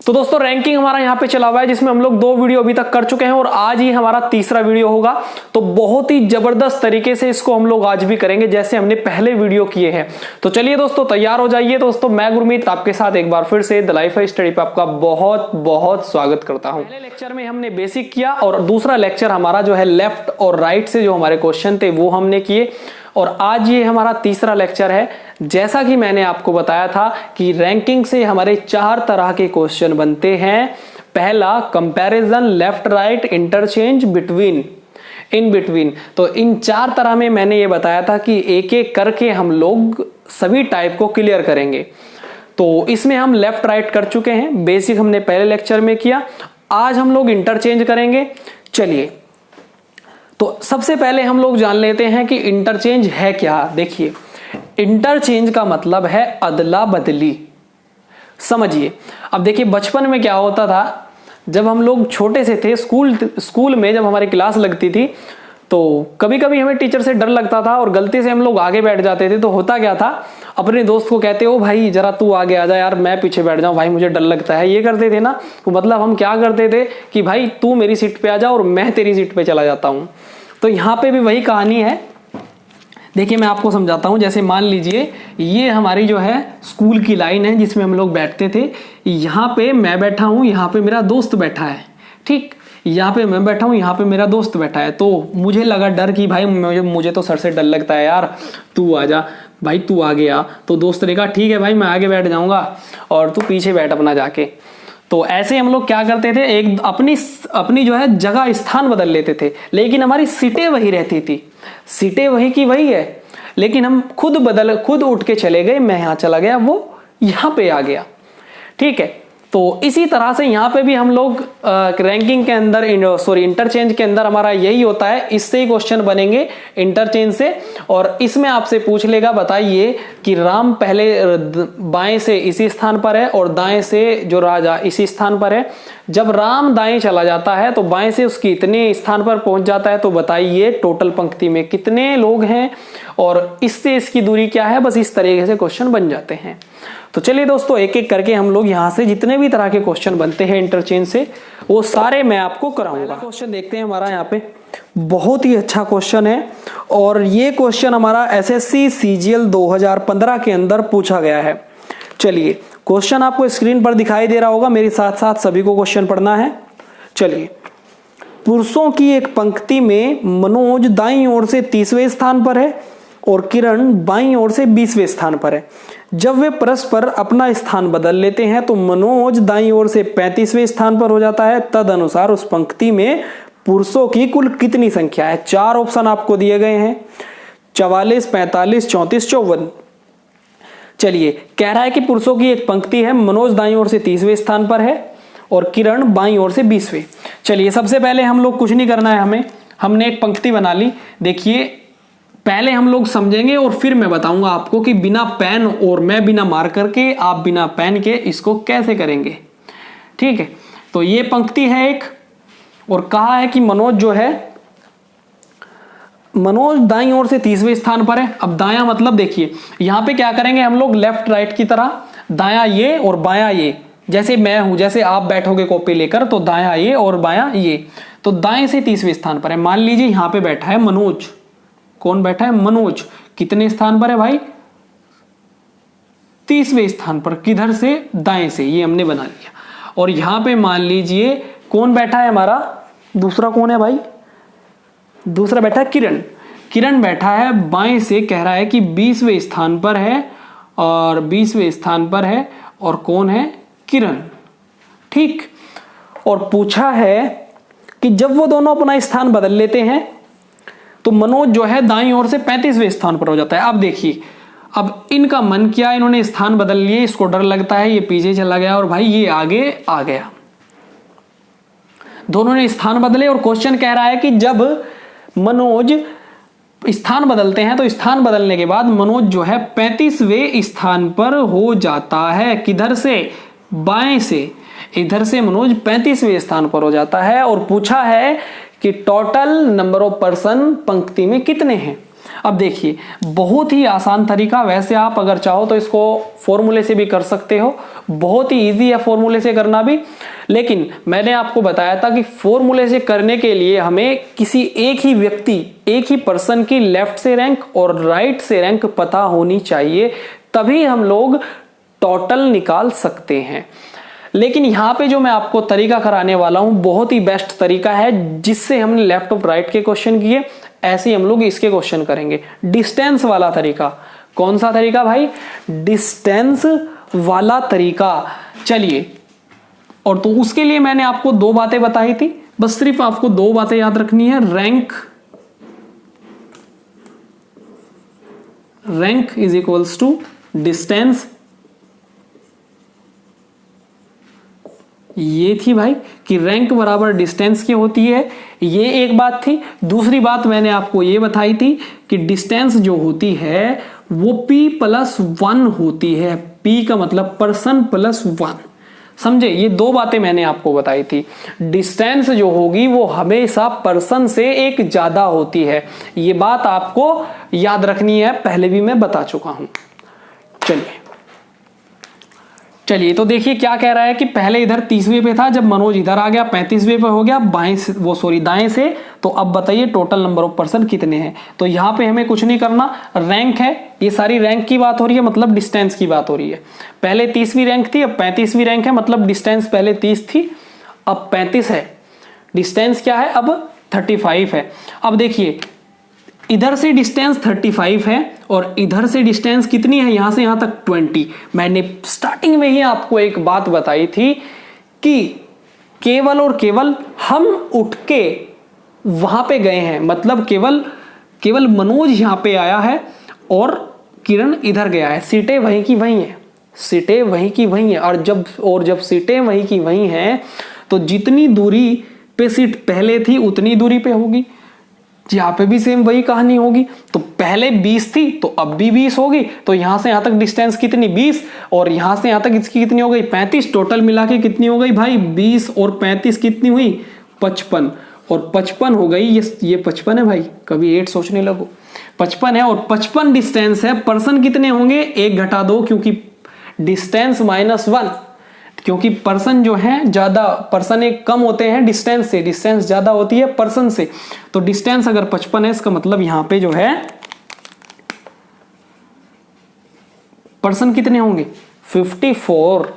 तो दोस्तों रैंकिंग हमारा यहाँ पे चला हुआ है जिसमें हम लोग 2 वीडियो अभी तक कर चुके हैं और आज ही हमारा तीसरा वीडियो होगा। तो बहुत ही जबरदस्त तरीके से इसको हम लोग आज भी करेंगे जैसे हमने पहले वीडियो किए हैं। तो चलिए दोस्तों तैयार हो जाइए। दोस्तों मैं गुरमीत आपके साथ एक बार फिर से द लाइफ स्टडी पे आपका बहुत बहुत स्वागत करता हूं। पहले लेक्चर में हमने बेसिक किया और दूसरा लेक्चर हमारा जो है लेफ्ट और राइट से जो हमारे क्वेश्चन थे वो हमने किए और आज ये हमारा तीसरा लेक्चर है। जैसा कि मैंने आपको बताया था कि रैंकिंग से हमारे 4 तरह के क्वेश्चन बनते हैं। पहला comparison, left right, interchange, between, in between. तो इन 4 तरह में मैंने ये बताया था कि एक एक करके हम लोग सभी टाइप को क्लियर करेंगे। तो इसमें हम लेफ्ट राइट कर चुके हैं, बेसिक हमने पहले लेक्चर में किया। आज हम लोग इंटरचेंज करेंगे। चलिए तो सबसे पहले हम लोग जान लेते हैं कि इंटरचेंज है क्या। देखिए इंटरचेंज का मतलब है अदला बदली। समझिए अब देखिए बचपन में क्या होता था, जब हम लोग छोटे से थे स्कूल में जब हमारी क्लास लगती थी तो कभी कभी हमें टीचर से डर लगता था और गलती से हम लोग आगे बैठ जाते थे। तो होता क्या था, अपने दोस्त को कहते हो भाई जरा तू आगे आ जा यार, मैं पीछे बैठ जाऊं भाई, मुझे डर लगता है। ये करते थे ना। तो मतलब हम क्या करते थे कि भाई तू मेरी सीट पे आ जा और मैं तेरी सीट पे चला जाता हूं। तो यहाँ पे भी वही कहानी है। देखिए मैं आपको समझाता हूं। जैसे मान लीजिए ये हमारी जो है स्कूल की लाइन है जिसमें हम लोग बैठते थे। यहाँ पे मैं बैठा हूं, यहाँ पे मेरा दोस्त बैठा है, ठीक। यहाँ पे मैं बैठा हूं, यहाँ पे मेरा दोस्त बैठा है। तो मुझे लगा डर कि भाई मुझे तो सर से डर लगता है यार, तू आ जा भाई, तू आगे आ। तो दोस्त ने कहा ठीक है भाई मैं आगे बैठ जाऊंगा और तू पीछे बैठ अपना जाके। तो ऐसे हम लोग क्या करते थे, एक अपनी जो है जगह स्थान बदल लेते थे, लेकिन हमारी सीटें वही रहती थी। सीटें वही की वही है, लेकिन हम खुद उठ के चले गए। मैं यहां चला गया, वो यहां पे आ गया, ठीक है। तो इसी तरह से यहाँ पे भी हम लोग रैंकिंग के अंदर इंटरचेंज के अंदर हमारा यही होता है। इससे ही क्वेश्चन बनेंगे इंटरचेंज से। और इसमें आपसे पूछ लेगा बताइए कि राम पहले बाएं से इसी स्थान पर है और दाएं से जो राजा इसी स्थान पर है। जब राम दाएं चला जाता है तो बाएं से उसकी इतने स्थान पर पहुंच जाता है। तो बताइए टोटल पंक्ति में कितने लोग हैं और इससे इसकी दूरी क्या है। बस इस तरीके से क्वेश्चन बन जाते हैं। तो चलिए दोस्तों एक एक करके हम लोग यहां से जितने भी तरह के क्वेश्चन बनते हैं इंटरचेंज से वो सारे मैं आपको कराऊंगा। क्वेश्चन देखते हैं हमारा यहाँ पे, बहुत ही अच्छा क्वेश्चन है और ये क्वेश्चन हमारा एसएससी सीजीएल 2015 के अंदर पूछा गया है। चलिए क्वेश्चन आपको स्क्रीन पर दिखाई दे रहा होगा, मेरे साथ साथ सभी को क्वेश्चन पढ़ना है। चलिए, पुरुषों की एक पंक्ति में मनोज दाईं ओर से 30वें स्थान पर है और किरण बाईं ओर से 20वें स्थान पर है। जब वे परस्पर अपना स्थान बदल लेते हैं तो मनोज दाईं ओर से 35वें स्थान पर हो जाता है। तद अनुसार उस पंक्ति में पुरुषों की कुल कितनी संख्या है। 4 ऑप्शन आपको दिए गए हैं, 44, 45, 34, 54। चलिए कह रहा है कि पुरुषों की एक पंक्ति है, मनोज दाईं ओर से 30वें स्थान पर है और किरण बाईं ओर से 20वें। चलिए सबसे पहले हम लोग कुछ नहीं करना है, हमने एक पंक्ति बना ली। देखिए पहले हम लोग समझेंगे और फिर मैं बताऊंगा आपको कि बिना पेन और मैं बिना मार्कर के, आप बिना पेन के इसको कैसे करेंगे, ठीक है। तो ये पंक्ति है एक और कहा है कि मनोज जो है, मनोज दाईं ओर से 30वें स्थान पर है। अब दायां मतलब देखिए यहां पे क्या करेंगे हम लोग, लेफ्ट राइट की तरह, दायां ये और बायां ये। जैसे मैं हूं, जैसे आप बैठोगे कॉपी लेकर, तो दायां ये और बायां ये। तो दाएं से 30वें स्थान पर है। मान लीजिए यहां पे बैठा है मनोज। कौन बैठा है? मनोज। कितने स्थान पर है भाई? 30वें स्थान पर। किधर से? दाएं से। ये हमने बना लिया। और यहां पे मान लीजिए कौन बैठा है हमारा, दूसरा कौन है भाई? दूसरा बैठा है किरण। किरण बैठा है बाएं से, कह रहा है कि 20वें स्थान पर है और 20वें स्थान पर है। और कौन है? किरण, ठीक। और पूछा है कि जब वो दोनों अपना स्थान बदल लेते हैं तो मनोज जो है दाईं ओर से 35वें स्थान पर हो जाता है। अब देखिए, अब इनका मन किया, इन्होंने स्थान बदल लिए, इसको डर लगता है, ये पीछे चला गया और भाई ये आगे आ गया। दोनों ने स्थान बदले और क्वेश्चन कह रहा है कि जब मनोज स्थान बदलते हैं तो स्थान बदलने के बाद मनोज जो है 35वें स्थान पर हो जाता है। किधर से? बाएं से। इधर से मनोज 35वें स्थान पर हो जाता है। और पूछा है कि टोटल नंबर ऑफ पर्सन पंक्ति में कितने हैं। अब देखिए बहुत ही आसान तरीका, वैसे आप अगर चाहो तो इसको फॉर्मूले से भी कर सकते हो, बहुत ही इजी है फॉर्मूले से करना भी, लेकिन मैंने आपको बताया था कि फॉर्मूले से करने के लिए हमें किसी एक ही व्यक्ति, एक ही पर्सन की लेफ्ट से रैंक और राइट से रैंक पता होनी चाहिए, तभी हम लोग टोटल निकाल सकते हैं। लेकिन यहां पे जो मैं आपको तरीका कराने वाला हूं बहुत ही बेस्ट तरीका है, जिससे हमने लेफ्ट और राइट के क्वेश्चन किए, ऐसे ही हम लोग इसके क्वेश्चन करेंगे। डिस्टेंस वाला तरीका, कौन सा तरीका भाई? डिस्टेंस वाला तरीका। चलिए, और तो उसके लिए मैंने आपको दो बातें बताई थी, बस सिर्फ आपको दो बातें याद रखनी है। Rank is equals to distance, ये थी भाई कि रैंक बराबर डिस्टेंस की होती है, ये एक बात थी। दूसरी बात मैंने आपको ये बताई थी कि डिस्टेंस जो होती है वो p+1 होती है। p का मतलब पर्सन +1, समझे? ये दो बातें मैंने आपको बताई थी। डिस्टेंस जो होगी वो हमेशा पर्सन से एक ज्यादा होती है, ये बात आपको याद रखनी है, पहले भी मैं बता चुका हूं। चलिए तो देखिए क्या कह रहा है कि पहले इधर 30वें पे था, जब मनोज इधर आ गया 35वें पे हो गया दाएं से। तो अब बताइए टोटल नंबर ऑफ पर्सन कितने हैं? तो यहां पे हमें कुछ नहीं करना, रैंक है, ये सारी रैंक की बात हो रही है, मतलब डिस्टेंस की बात हो रही है। पहले 30वीं रैंक थी, अब 35वीं रैंक है, मतलब डिस्टेंस पहले 30 थी, अब 35 है। डिस्टेंस क्या है? अब 35 है। अब देखिए इधर से डिस्टेंस 35 है और इधर से डिस्टेंस कितनी है? यहां से यहां तक 20। मैंने स्टार्टिंग में ही आपको एक बात बताई थी कि केवल और केवल हम उठ के वहां पे गए हैं, मतलब केवल मनोज यहां पे आया है और किरण इधर गया है, सीटें वहीं की वहीं है, सीटें वहीं की वहीं है। और जब सीटें वहीं की वहीं हैं तो जितनी दूरी पे सीट पहले थी उतनी दूरी पे होगी, यहां पे भी सेम वही कहानी होगी। तो पहले 20 थी तो अब भी 20 होगी, तो यहां से यहां तक डिस्टेंस कितनी? 20, और यहां से यहां तक इसकी कितनी हो गई? 35। टोटल मिला के कितनी हो गई भाई? 20 और 35 कितनी हुई? 55। और 55 हो गई, ये 55 है भाई, कभी 8 सोचने लगो। 55 है और 55 डिस्टेंस है। पर्सन कितने होंगे? 1 घटा दो, क्योंकि डिस्टेंस -1, क्योंकि पर्सन जो है ज्यादा, पर्सन एक कम होते हैं डिस्टेंस से, डिस्टेंस ज्यादा होती है पर्सन से। तो डिस्टेंस अगर 55 है, इसका मतलब यहां पे जो है पर्सन कितने होंगे? 54।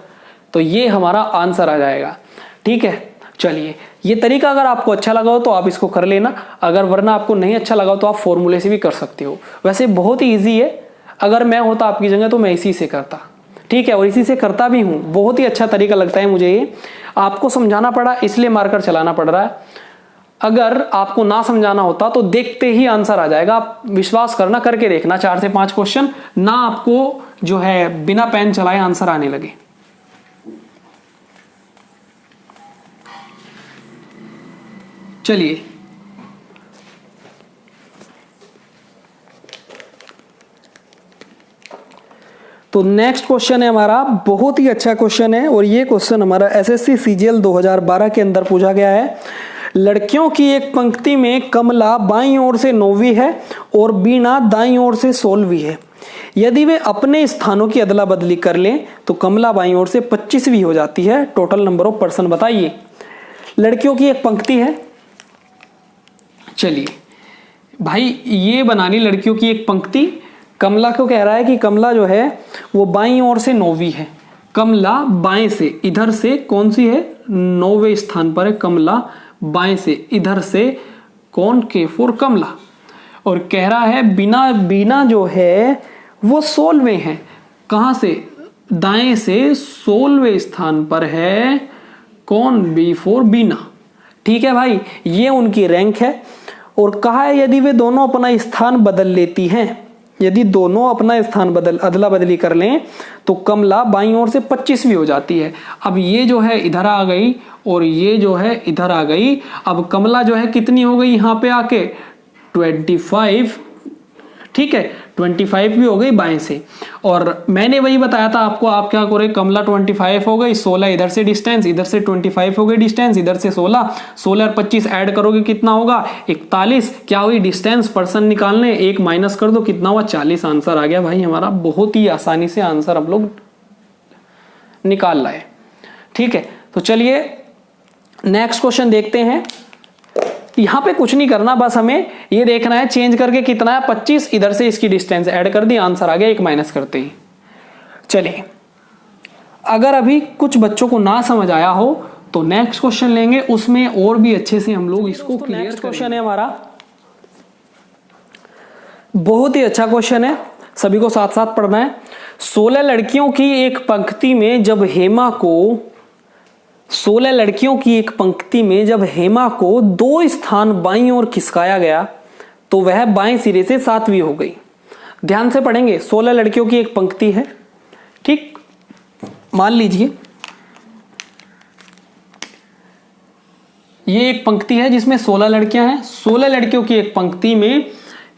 तो ये हमारा आंसर आ जाएगा। ठीक है, चलिए ये तरीका अगर आपको अच्छा लगा हो तो आप इसको कर लेना, अगर वरना आपको नहीं अच्छा लगा हो तो आप फॉर्मूले से भी कर सकते हो। वैसे बहुत ही ईजी है, अगर मैं होता आपकी जगह तो मैं इसी से करता। ठीक है, और इसी से करता भी हूं, बहुत ही अच्छा तरीका लगता है मुझे ये। आपको समझाना पड़ा इसलिए मार्कर चलाना पड़ रहा है, अगर आपको ना समझाना होता तो देखते ही आंसर आ जाएगा। आप विश्वास करना, करके देखना 4 से 5 क्वेश्चन ना, आपको जो है बिना पेन चलाए आंसर आने लगे। चलिए तो नेक्स्ट क्वेश्चन है हमारा, बहुत ही अच्छा क्वेश्चन है, और ये क्वेश्चन हमारा एसएससी सीजीएल 2012 के अंदर पूछा गया है। लड़कियों की एक पंक्ति में कमला बाईं ओर से 9वीं है और बीना दाईं ओर से 16वीं है। यदि वे अपने स्थानों की अदला बदली कर लें तो कमला बाईं ओर से 25वीं हो जाती है। टोटल नंबर ऑफ पर्सन बताइए। लड़कियों की एक पंक्ति है, चलिए भाई ये बना ली लड़कियों की एक पंक्ति। कमला को कह रहा है कि कमला जो है वो बाईं ओर से 9वीं है। कमला बाएं से, इधर से कौन सी है? 9वें स्थान पर है कमला, बाएं से, इधर से कौन? K4 कमला। और कह रहा है बीना जो है वो 16वें है। कहां से? दाएं से 16वें स्थान पर है कौन? B4 बीना। ठीक है भाई, ये उनकी रैंक है। और कहा है यदि वे दोनों अपना स्थान बदल लेती हैं, यदि दोनों अपना स्थान अदला बदली कर लें तो कमला बाईं ओर से 25वीं हो जाती है। अब ये जो है इधर आ गई और ये जो है इधर आ गई। अब कमला जो है कितनी हो गई यहां पे आके? 25। ठीक है, 25 भी हो गई बाएं से। और मैंने वही बताया था आपको, आप क्या करें, कमला 25 हो गई, 16 इधर से डिस्टेंस, इधर से 25 हो गई डिस्टेंस, इधर से 16 और 25 ऐड करोगे कितना होगा 41। क्या हुई डिस्टेंस, पर्सन निकालने, 1 माइनस कर दो कितना हुआ 40। आंसर आ गया भाई हमारा। बहुत ही आसानी से आंसर हम लोग निकाल लाए। ठीक है, तो चलिए नेक्स्ट क्वेश्चन देखते हैं। यहां पे कुछ नहीं करना, बस हमें ये देखना है चेंज करके कितना है 25, इधर से इसकी डिस्टेंस ऐड कर दी, आंसर आ गया 1 माइनस करते ही। चलिए, अगर अभी कुछ बच्चों को ना समझ आया हो तो नेक्स्ट क्वेश्चन लेंगे, उसमें और भी अच्छे से हम लोग इसको क्लियर। नेक्स्ट क्वेश्चन है हमारा, बहुत ही अच्छा क्वेश्चन है, सभी को साथ साथ पढ़ना है। 16 लड़कियों की एक पंक्ति में जब हेमा को 16 लड़कियों की एक पंक्ति में जब हेमा को 2 स्थान बाईं ओर खिसकाया गया तो वह बाएं सिरे से 7वीं हो गई। ध्यान से पढ़ेंगे, 16 लड़कियों की एक पंक्ति है, ठीक, मान लीजिए ये एक पंक्ति है जिसमें 16 लड़कियां हैं। 16 लड़कियों की एक पंक्ति में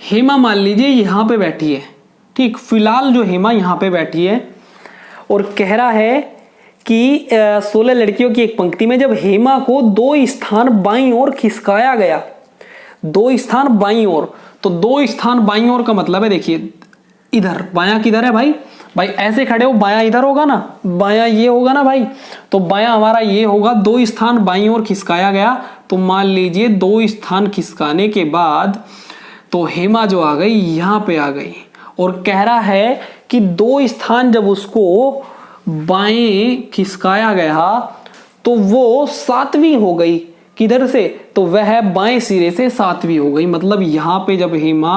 हेमा मान लीजिए यहां पे बैठी है, ठीक, फिलहाल जो हेमा यहां पे बैठी है और कह रहा है कि 16 लड़कियों की एक पंक्ति में जब हेमा को 2 स्थान बाईं ओर खिसकाया गया, 2 स्थान बाईं ओर, तो 2 स्थान बाईं ओर का मतलब है, देखिए इधर बायां किधर है भाई, ऐसे खड़े हो, बायां इधर होगा ना, बायां ये होगा ना भाई, तो बायां हमारा ये होगा। 2 स्थान बाईं ओर खिसकाया गया, तो मान लीजिए 2 स्थान खिसकाने के बाद तो हेमा जो आ गई यहां पे आ गई और कह रहा है कि 2 स्थान जब उसको बाएं खिसकाया गया तो वो 7वीं हो गई, किधर से, तो वह बाएं सिरे से 7वीं हो गई। मतलब यहां पे जब हेमा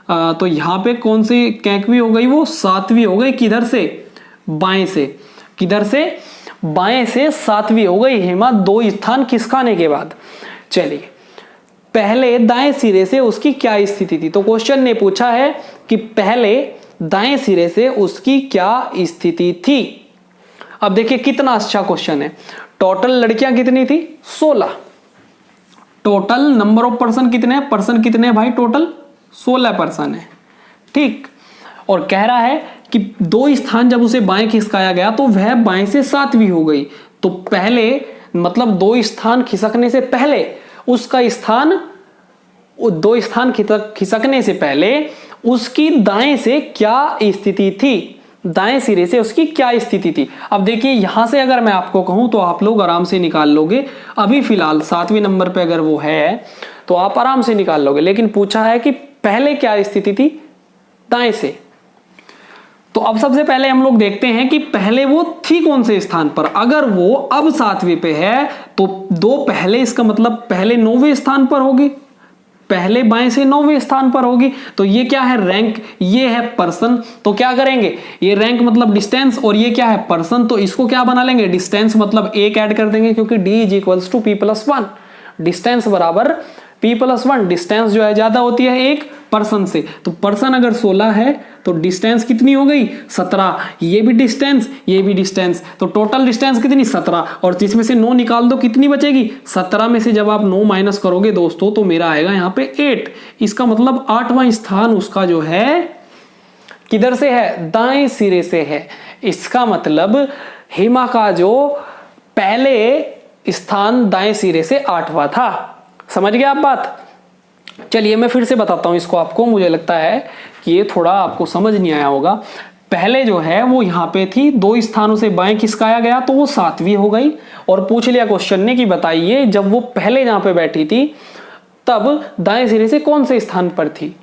तो यहां पे कौन सी कैंकवी हो गई, वो 7वीं हो गई, किधर से, बाएं से, किधर से, बाएं से 7वीं हो गई हेमा 2 स्थान खिसकाने के बाद। चलिए, पहले दाएं सिरे से उसकी क्या स्थिति थी, तो क्वेश्चन ने पूछा है कि पहले दाएं सिरे से उसकी क्या स्थिति थी। अब देखिए कितना अच्छा क्वेश्चन है। टोटल लड़कियां कितनी थी, 16। टोटल नंबर ऑफ पर्सन कितने हैं, पर्सन कितने हैं भाई, टोटल 16 पर्सन है, ठीक। और कह रहा है कि 2 स्थान जब उसे बाएं खिसकाया गया तो वह बाएं से 7वीं हो गई। तो पहले मतलब 2 स्थान खिसकने से पहले उसका स्थान, 2 स्थान खिसकने से पहले उसकी दाएं से क्या स्थिति थी, दाएं सिरे से उसकी क्या स्थिति थी। अब देखिए यहां से अगर मैं आपको कहूं तो आप लोग आराम से निकाल लोगे। अभी फिलहाल 7वें नंबर पे अगर वो है तो आप आराम से निकाल लोगे, लेकिन पूछा है कि पहले क्या स्थिति थी, दाएं से। तो अब सबसे पहले हम लोग देखते हैं कि पहले वो थी कौन से स्थान पर। अगर वो अब 7वीं पे है तो 2 पहले, इसका मतलब पहले 9वें स्थान पर होगी, पहले बाएं से 9वें स्थान पर होगी। तो ये क्या है, रैंक, ये है पर्सन। तो क्या करेंगे, ये रैंक मतलब डिस्टेंस और ये क्या है, पर्सन, तो इसको क्या बना लेंगे, डिस्टेंस मतलब 1 ऐड कर देंगे, क्योंकि d = p+1, डिस्टेंस बराबर p+1। डिस्टेंस जो है ज्यादा होती है एक पर्सन से, तो पर्सन अगर 16 है तो डिस्टेंस कितनी हो गई, 17। ये भी डिस्टेंस, ये भी डिस्टेंस, तो टोटल डिस्टेंस कितनी, 17। और जिसमें से 9 निकाल दो कितनी बचेगी, 17 में से जब आप 9 माइनस करोगे दोस्तों तो मेरा आएगा यहाँ पे 8। इसका मतलब 8वां स्थान उसका जो है किधर से है, दाएं सिरे से है। इसका मतलब हेमा का जो पहले स्थान दाएं सिरे से 8वां था। समझ गए आप बात। चलिए मैं फिर से बताता हूं इसको आपको, मुझे लगता है कि ये थोड़ा आपको समझ नहीं आया होगा। पहले जो है वो यहां पे थी, 2 स्थानों से बाएं खिसकाया गया तो वो 7वीं हो गई। और पूछ लिया क्वेश्चन ने कि बताइए जब वो पहले जहां पे बैठी थी तब दाएं सिरे से कौन से स्थान पर थी।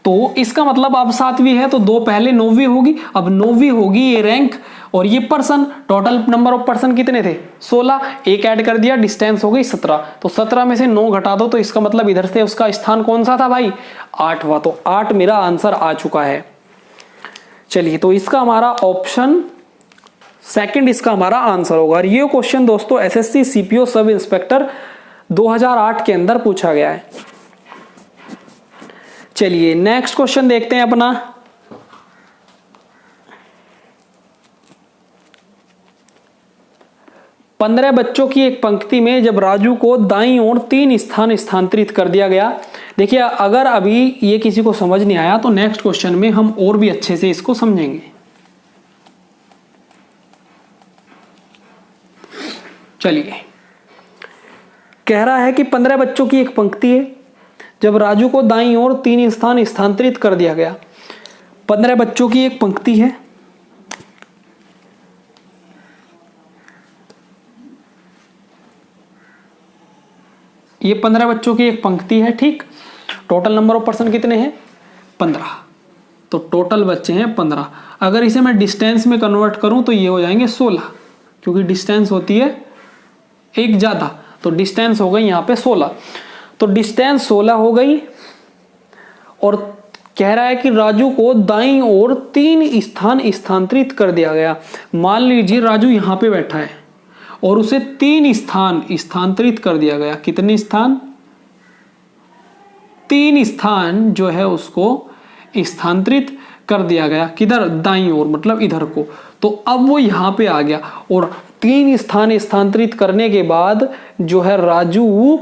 तो इसका मतलब अब 7वीं है तो 2 पहले 9वीं होगी, अब 9वीं होगी ये रैंक और ये person. Total number of person कितने थे, 16, 1 ऐड कर दिया, डिस्टेंस हो गई 17। तो 17 में से 9 घटा दो तो इसका मतलब इधर से उसका स्थान कौन सा था भाई, 8वां। तो 8 मेरा आंसर आ चुका है। चलिए तो इसका हमारा ऑप्शन सेकंड इसका हमारा आंसर होगा। और ये क्वेश्चन दोस्तों एसएससी सीपीओ सब इंस्पेक्टर 2008 के अंदर पूछा गया है। चलिए नेक्स्ट क्वेश्चन देखते हैं अपना। पंद्रह बच्चों की एक पंक्ति में जब राजू को दाईं ओर 3 स्थान स्थानांतरित कर दिया गया, देखिए अगर अभी ये किसी को समझ नहीं आया तो नेक्स्ट क्वेश्चन में हम और भी अच्छे से इसको समझेंगे। चलिए, कह रहा है कि 15 बच्चों की एक पंक्ति है, जब राजू को दाईं ओर 3 स्थान स्थानांतरित कर दिया गया। 15 बच्चों की एक पंक्ति है, ये 15 बच्चों की एक पंक्ति है, ठीक। टोटल नंबर ऑफ पर्सन कितने हैं? 15। तो टोटल बच्चे हैं 15। अगर इसे मैं डिस्टेंस में कन्वर्ट करूं तो ये हो जाएंगे 16, क्योंकि डिस्टेंस होती है एक ज्यादा, तो डिस्टेंस हो गई यहां पे 16। तो डिस्टेंस 16 हो गई और कह रहा है कि राजू को दाईं ओर 3 स्थान स्थानांतरित कर दिया गया। मान लीजिए राजू यहां पे बैठा है और उसे 3 स्थान स्थानांतरित कर दिया गया। कितने स्थान? 3 स्थान जो है उसको स्थानांतरित कर दिया गया। किधर? दाईं ओर, मतलब इधर को। तो अब वो यहां पे आ गया और 3 स्थान स्थानांतरित करने के बाद जो है राजू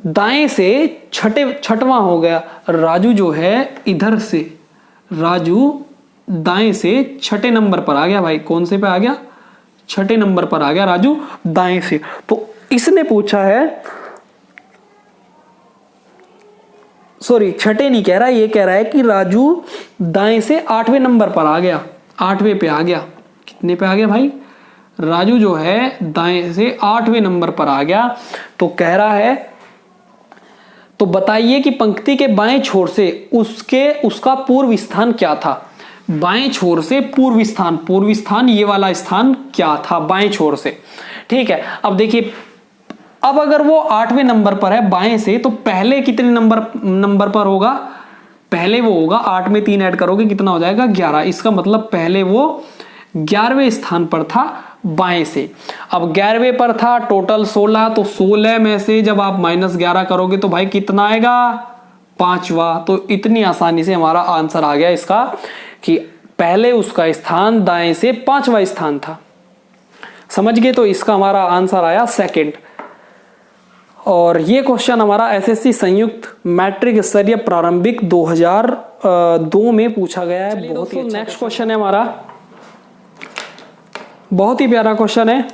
दाएं से छठवां हो गया। राजू जो है इधर से, राजू दाएं से 6ठे नंबर पर आ गया। भाई कौन से पे आ गया? 6ठे नंबर पर आ गया राजू दाएं से। तो इसने पूछा है, सॉरी 6ठे नहीं कह रहा, ये कह रहा है कि राजू दाएं से 8वें नंबर पर आ गया, 8वें पे आ गया। कितने पे आ गया भाई? राजू जो है दाएं से 8वें नंबर पर आ गया। तो कह रहा है, तो बताइए कि पंक्ति के बाएं छोर से उसका पूर्व स्थान क्या था? बाएं छोर से पूर्व स्थान ये वाला स्थान क्या था बाएं छोर से? ठीक है, अब देखिए, अब अगर वो 8वें नंबर पर है बाएं से, तो पहले कितने नंबर पर होगा? पहले वो होगा 8 में 3 ऐड करोगे कितना हो जाएगा? 11। इसका मतलब पहले वो 11वें स्थान पर था बाएं से। अब 11वें पर था, टोटल 16, तो 16 में से जब आप -11 करोगे तो भाई कितना आएगा? 5वां। तो इतनी आसानी से हमारा आंसर आ गया इसका कि पहले उसका स्थान दाएं से 5वां स्थान था। समझ गए? तो इसका हमारा आंसर आया सेकंड। और ये क्वेश्चन हमारा एसएससी संयुक्त मैट्रिक स्तरीय प्रारंभिक 2002 में पूछा गया है। बहुत ही नेक्स्ट क्वेश्चन है हमारा, बहुत ही प्यारा क्वेश्चन है।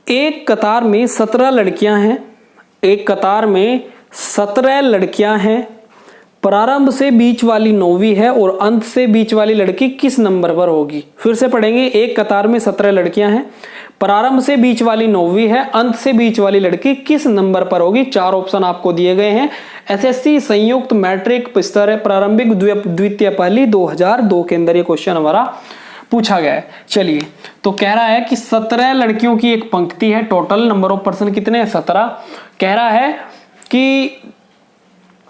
एक कतार में 17 लड़कियां हैं, एक कतार में 17 लड़कियां हैं। प्रारंभ से बीच वाली 9वीं है और अंत से बीच वाली लड़की किस नंबर पर होगी? फिर से पढ़ेंगे। एक कतार में 17 लड़कियां हैं, प्रारंभ से बीच वाली 9वीं है, अंत से बीच वाली लड़की किस नंबर पर होगी? 4 ऑप्शन आपको दिए गए हैं। एसएससी संयुक्त मैट्रिक स्तर प्रारंभिक द्वितीय पहली 2002 के अंदर ये क्वेश्चन हमारा पूछा गया है। चलिए, तो कह रहा है कि 17 लड़कियों की एक पंक्ति है, टोटल नंबर ऑफ पर्सन कितने हैं? 17। कह रहा है कि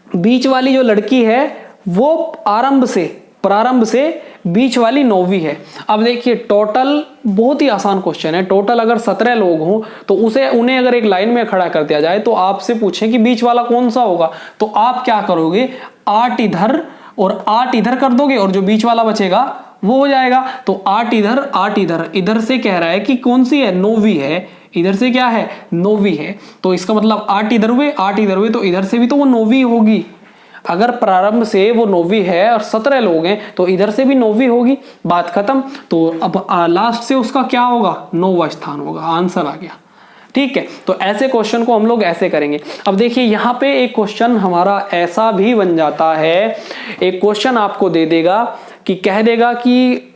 बीच वाली जो लड़की है वो प्रारंभ से बीच वाली 9वीं है। अब देखिए, टोटल बहुत ही आसान क्वेश्चन है। टोटल अगर 17 लोग हों तो उन्हें अगर एक लाइन में खड़ा कर दिया जाए तो आपसे पूछें कि बीच वाला कौन सा होगा, तो आप क्या करोगे? 8 इधर और 8 इधर कर दोगे और जो बीच वाला बचेगा वो हो जाएगा। तो 8 इधर 8 इधर, इधर से कह रहा है कि कौन सी है? 9वीं है। इधर से क्या है? 9वीं है। तो इसका मतलब 8 इधर हुए 8 इधर हुए, तो इधर से भी तो वो 9वीं होगी। अगर प्रारंभ से वो 9वीं है और 17 लोग हैं तो इधर से भी 9वीं होगी। बात खत्म। तो अब लास्ट से उसका क्या होगा? 9वां स्थान होगा। आंसर आ गया। ठीक है, तो ऐसे क्वेश्चन को हम लोग ऐसे करेंगे। अब देखिए, यहां पे एक क्वेश्चन हमारा ऐसा भी बन जाता है, एक क्वेश्चन आपको दे देगा कि कह देगा कि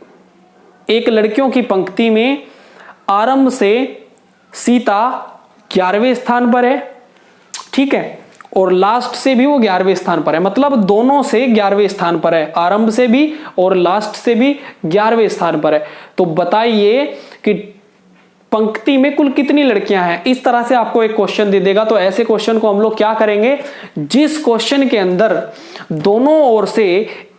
एक लड़कियों की पंक्ति में आरंभ से सीता 11वें स्थान पर है, ठीक है, और लास्ट से भी वो 11वें स्थान पर है। मतलब दोनों से 11वें स्थान पर है, आरंभ से भी और लास्ट से भी 11वें स्थान पर है। तो बताइए कि पंक्ति में कुल कितनी लड़कियां हैं? इस तरह से आपको एक क्वेश्चन दे देगा। तो ऐसे क्वेश्चन को हम लोग क्या करेंगे? जिस क्वेश्चन के अंदर दोनों ओर से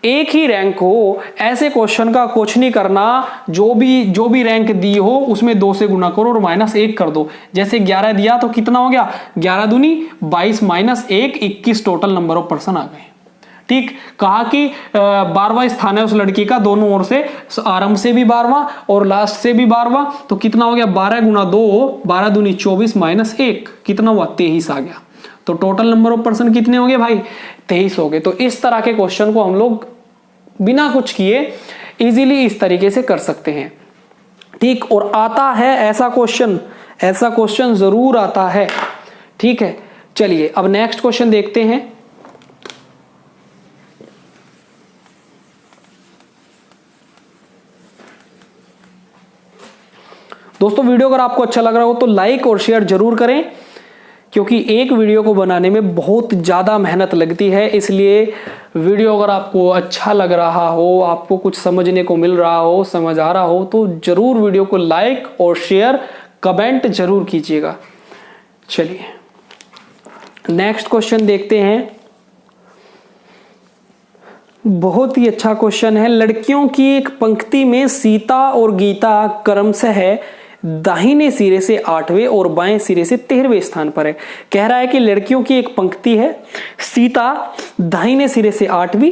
एक ही रैंक हो, ऐसे क्वेश्चन का कुछ नहीं करना। जो भी रैंक दी हो उसमें 2 से गुना करो और -1 कर दो। जैसे 11 दिया तो कितना हो गया? 11 दूनी 22 -1 21 टोटल नंबर ऑफ पर्सन आ गए। ठीक, कहा कि 12वां स्थान है उस लड़की का, दोनों ओर से, आरंभ से भी 12वां और लास्ट से भी 12वां, तो कितना हो गया 12 गुना 2, 12 दूनी 24 माइनस 1 कितना हुआ 23 आ गया। तो टोटल नंबर ऑफ पर्सन कितने हो गए भाई 23 हो गए। तो इस तरह के क्वेश्चन को हम लोग बिना कुछ किए इजीली इस तरीके से कर सकते हैं, ठीक। और आता है ऐसा क्वेश्चन जरूर आता है, ठीक है। चलिए अब नेक्स्ट क्वेश्चन देखते हैं। दोस्तों वीडियो अगर आपको अच्छा लग रहा हो तो लाइक और शेयर जरूर करें, क्योंकि एक वीडियो को बनाने में बहुत ज़्यादा मेहनत लगती है। इसलिए वीडियो अगर आपको अच्छा लग रहा हो, आपको कुछ समझने को मिल रहा हो, समझ आ रहा हो, तो ज़रूर वीडियो को लाइक और शेयर कमेंट जरूर कीजिएगा। चलिए नेक्स्ट क्वेश्चन देखते हैं। बहुत ही अच्छा क्वेश्चन है। लड़कियों की एक पंक्ति में सीता और गीता क्रमशः दाहिने सिरे से 8वें और बाएं सिरे से 13वें स्थान पर है। कह रहा है कि लड़कियों की एक पंक्ति है, सीता दाहिने सिरे से 8वीं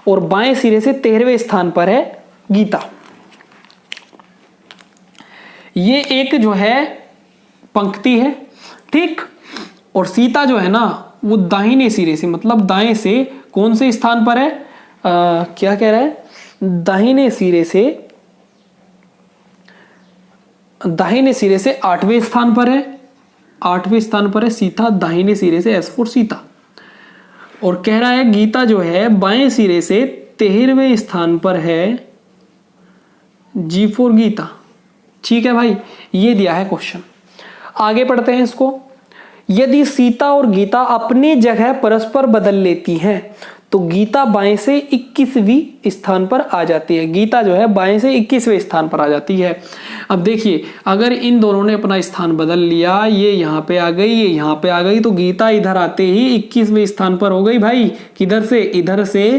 और बाएं सिरे से 13वें स्थान पर है गीता। ये एक जो है पंक्ति है, ठीक, और सीता जो है ना वो दाहिने सिरे से, मतलब दाएं से कौन से स्थान पर है, क्या कह रहा है, दाहिने सिरे से 8वें स्थान पर है, 8वें स्थान पर है सीता दाहिने सिरे से, S4 सीता। और कह रहा है गीता जो है बाएं सिरे से 13वें स्थान पर है, G4 गीता। ठीक है भाई, ये दिया है क्वेश्चन। आगे पढ़ते हैं इसको। यदि सीता और गीता अपनी जगह परस्पर बदल लेती हैं तो गीता बाएं से 21वीं स्थान पर आ जाती है। गीता जो है बाएं से 21वें स्थान पर आ जाती है। अब देखिए अगर इन दोनों ने अपना स्थान बदल लिया, ये यहाँ पे आ गई, ये यहाँ पे आ गई, तो गीता इधर आते ही 21वें स्थान पर हो गई भाई। किधर से, इधर से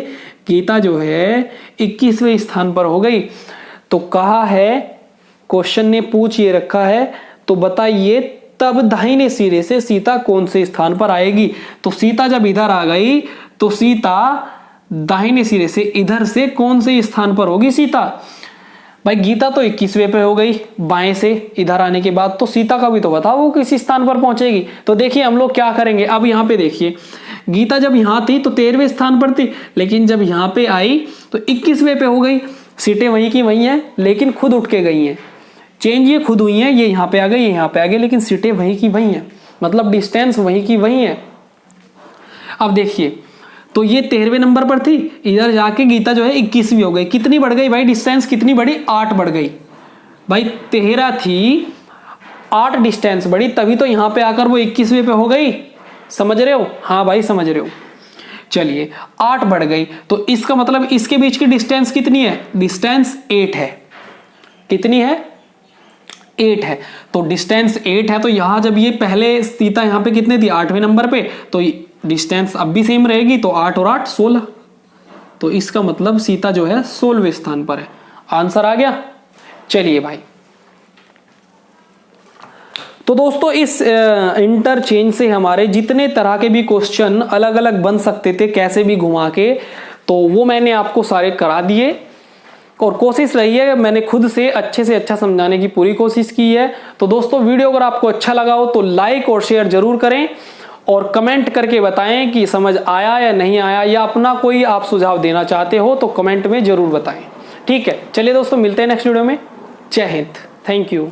गीता जो है 21वें स्थान पर हो गई। तो कहा है, क्वेश्चन ने पूछ ये रखा है, तो बताइए तब दाहिने सिरे से सीता कौन से स्थान पर आएगी। तो सीता जब इधर आ गई तो सीता दाहिने सिरे से इधर से कौन से स्थान पर होगी सीता। भाई गीता तो 21वें पे हो गई बाएं से इधर आने के बाद, तो सीता का भी तो बताओ वो किस स्थान पर पहुंचेगी। तो देखिए हम लोग क्या करेंगे, अब यहाँ पे देखिए गीता जब यहाँ थी तो 13वें स्थान पर थी, लेकिन जब यहाँ पे आई तो 21वें पे हो गई। सीटें वहीं की वहीं हैं लेकिन खुद उठ के गई हैं, चेंज ये खुद हुई हैं, ये यहाँ पे आ गई, ये यहाँ पे आ गई, लेकिन सीटें वहीं की वहीं हैं, मतलब डिस्टेंस वहीं की वहीं है। अब देखिए तो ये 13वें नंबर पर थी, इधर जाके गीता जो है 21वीं हो गई। कितनी बढ़ गई भाई डिस्टेंस, कितनी बढ़ी, 8 बढ़ गई भाई। 13 थी, 8 डिस्टेंस बढ़ी, तभी तो यहाँ पे आकर वो 21वें पे हो गई। समझ रहे हो, हाँ भाई समझ रहे हो। चलिए 8 बढ़ गई, तो इसका मतलब इसके बीच की डिस्टेंस कितनी है, डिस्टेंस 8 है। कितनी है, 8 है। तो डिस्टेंस 8 है, तो यहां जब ये पहले सीता यहाँ पे कितने थी, 8वें नंबर पे, तो डिस्टेंस अब भी सेम रहेगी, तो 8 और 8 16। तो इसका मतलब सीता जो है 16वें स्थान पर है। आंसर आ गया। चलिए भाई, तो दोस्तों इस इंटरचेंज से हमारे जितने तरह के भी क्वेश्चन अलग अलग बन सकते थे कैसे भी घुमा के, तो वो मैंने आपको सारे करा दिए। और कोशिश रही है, मैंने खुद से अच्छा समझाने की पूरी कोशिश की है। तो दोस्तों वीडियो अगर आपको अच्छा लगा हो तो लाइक और शेयर जरूर करें, और कमेंट करके बताएं कि समझ आया या नहीं आया, या अपना कोई आप सुझाव देना चाहते हो तो कमेंट में जरूर बताएं। ठीक है, चलिए दोस्तों मिलते हैं नेक्स्ट वीडियो में। जय हिंद, थैंक यू।